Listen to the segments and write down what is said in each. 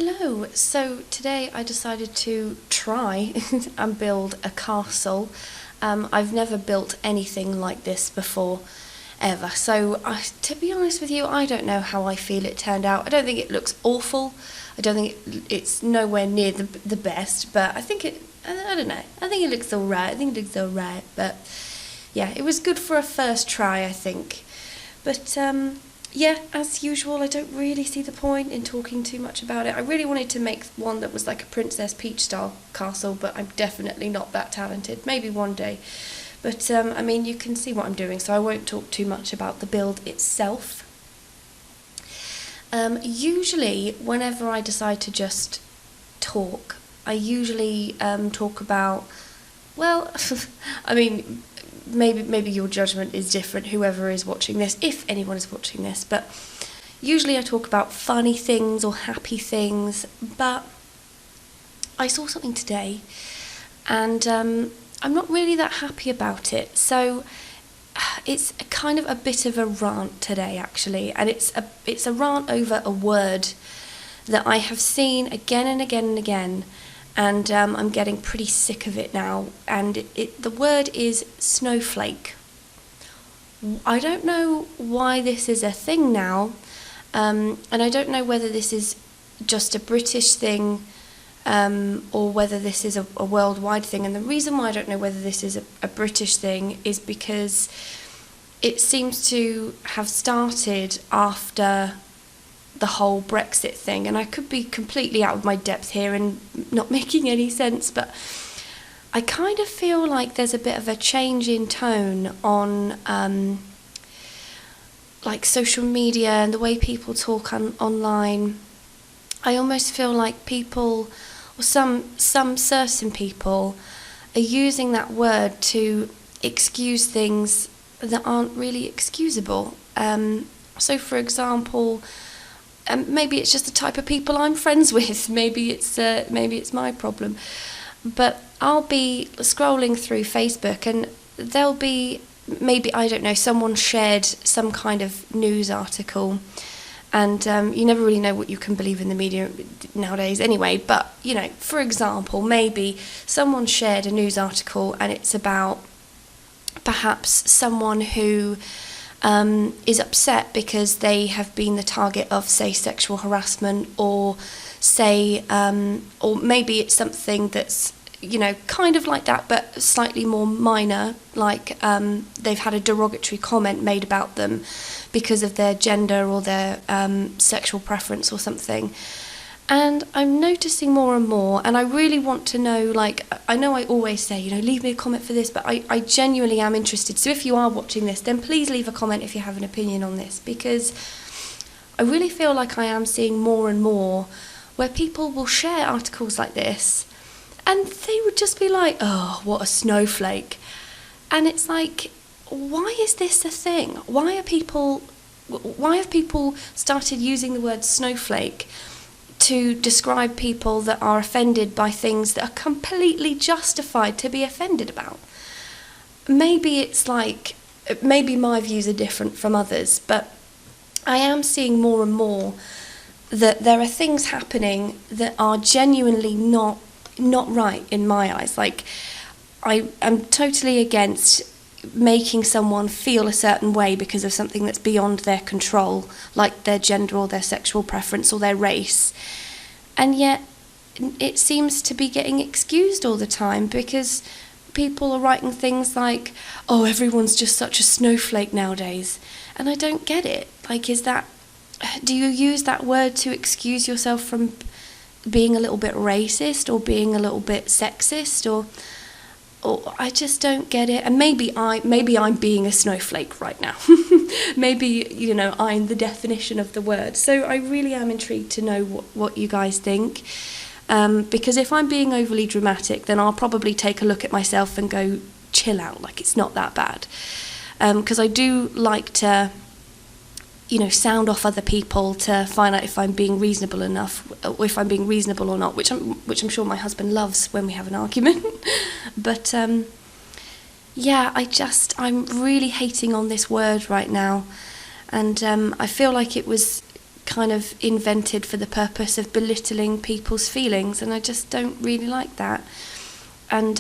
Hello. So today I decided to try and build a castle. I've never built anything like this before, ever. So to be honest with you, I don't know how I feel it turned out. I don't think it looks awful. I don't think it's nowhere near the best, but I think I don't know. I think it looks alright. But yeah, it was good for a first try, I think. But yeah, as usual, I don't really see the point in talking too much about it. I really wanted to make one that was like a Princess Peach style castle, but I'm definitely not that talented. Maybe one day. But I mean, you can see what I'm doing, so I won't talk too much about the build itself. Usually, whenever I decide to just talk, I usually talk about, well, I mean, maybe your judgment is different, whoever is watching this, if anyone is watching this, but usually I talk about funny things or happy things, but I saw something today, and I'm not really that happy about it, so it's kind of a bit of a rant today, actually, and it's a rant over a word that I have seen again and again and again, and I'm getting pretty sick of it now, and the word is snowflake. I don't know why this is a thing now, and I don't know whether this is just a British thing, or whether this is a worldwide thing, and the reason why I don't know whether this is a British thing is because it seems to have started after the whole Brexit thing, and I could be completely out of my depth here and not making any sense, but I kind of feel like there's a bit of a change in tone on like social media and the way people talk online. I almost feel like people, or some certain people, are using that word to excuse things that aren't really excusable. So for example, maybe it's just the type of people I'm friends with. Maybe it's my problem. But I'll be scrolling through Facebook, and there'll be, maybe, I don't know, someone shared some kind of news article, and you never really know what you can believe in the media nowadays anyway, but, you know, for example, maybe someone shared a news article and it's about perhaps someone who is upset because they have been the target of, say, sexual harassment, or say, or maybe it's something that's, you know, kind of like that, but slightly more minor, like they've had a derogatory comment made about them because of their gender or their sexual preference or something. And I'm noticing more and more, and I really want to know, like, I know I always say, you know, leave me a comment for this, but I genuinely am interested. So if you are watching this, then please leave a comment if you have an opinion on this, because I really feel like I am seeing more and more where people will share articles like this, and they would just be like, oh, what a snowflake. And it's like, why is this a thing? Why have people started using the word snowflake to describe people that are offended by things that are completely justified to be offended about? Maybe it's like, maybe my views are different from others, but I am seeing more and more that there are things happening that are genuinely not right in my eyes. Like, I am totally against making someone feel a certain way because of something that's beyond their control, like their gender or their sexual preference or their race. And yet it seems to be getting excused all the time because people are writing things like, oh, everyone's just such a snowflake nowadays. And I don't get it. Like, do you use that word to excuse yourself from being a little bit racist or being a little bit sexist, or I just don't get it. And maybe I'm being a snowflake right now. Maybe, you know, I'm the definition of the word. So I really am intrigued to know what you guys think. Because if I'm being overly dramatic, then I'll probably take a look at myself and go, chill out, like, it's not that bad. Because I do like to, you know, sound off other people to find out if I'm being reasonable enough, or if I'm being reasonable or not, which I'm sure my husband loves when we have an argument. But yeah, I'm really hating on this word right now, and I feel like it was kind of invented for the purpose of belittling people's feelings, and I just don't really like that. And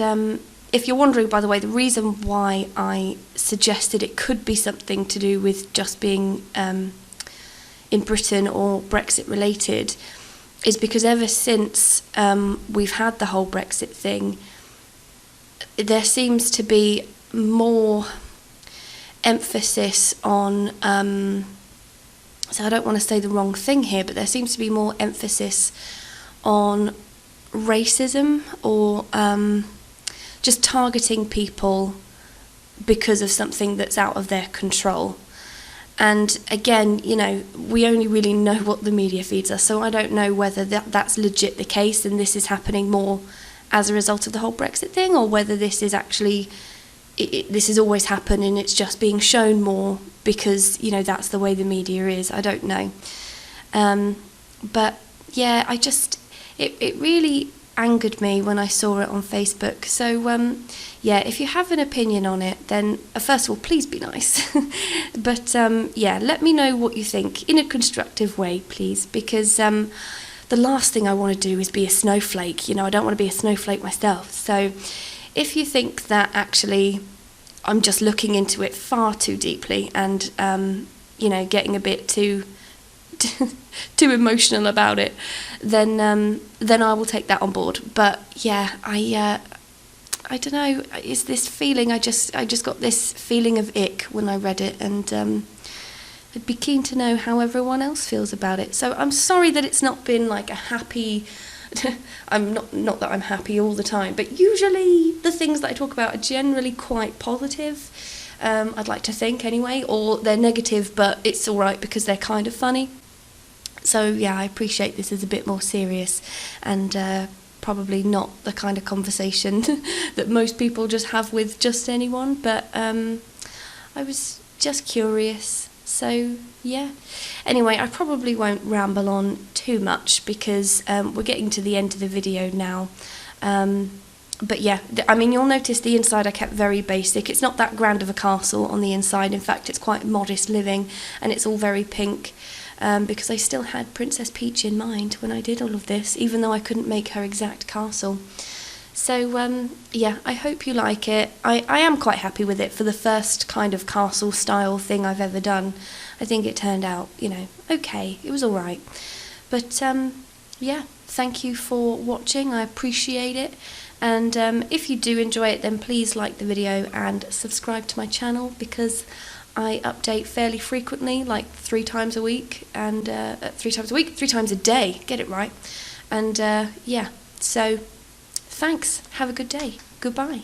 if you're wondering, by the way, the reason why I suggested it could be something to do with just being in Britain or Brexit related is because ever since we've had the whole Brexit thing, there seems to be more emphasis on, so I don't want to say the wrong thing here, but there seems to be more emphasis on racism or just targeting people because of something that's out of their control. And again, you know, we only really know what the media feeds us, so I don't know whether that's legit the case and this is happening more as a result of the whole Brexit thing, or whether this is actually, this has always happened and it's just being shown more because, you know, that's the way the media is. I don't know. But yeah, it really angered me when I saw it on Facebook. So yeah, if you have an opinion on it, then first of all, please be nice. But yeah, let me know what you think in a constructive way, please, because the last thing I want to do is be a snowflake. You know, I don't want to be a snowflake myself. So if you think that actually I'm just looking into it far too deeply and you know, getting a bit too emotional about it, then I will take that on board. But yeah, I don't know, it's this feeling, I just got this feeling of ick when I read it, and I'd be keen to know how everyone else feels about it. So I'm sorry that it's not been like a happy I'm not that I'm happy all the time, but usually the things that I talk about are generally quite positive, I'd like to think anyway, or they're negative but it's alright because they're kind of funny. So yeah, I appreciate this is a bit more serious and probably not the kind of conversation that most people just have with just anyone, but I was just curious. So yeah, anyway, I probably won't ramble on too much because we're getting to the end of the video now. But yeah, I mean, you'll notice the inside I kept very basic. It's not that grand of a castle on the inside. In fact, it's quite modest living, and it's all very pink. Because I still had Princess Peach in mind when I did all of this, even though I couldn't make her exact castle. So yeah, I hope you like it. I am quite happy with it for the first kind of castle style thing I've ever done. I think it turned out, you know, okay, it was all right. But yeah, thank you for watching, I appreciate it. And if you do enjoy it, then please like the video and subscribe to my channel, because I update fairly frequently, like 3 times a week, and 3 times a week, 3 times a day, get it right. And yeah, so thanks, have a good day, goodbye.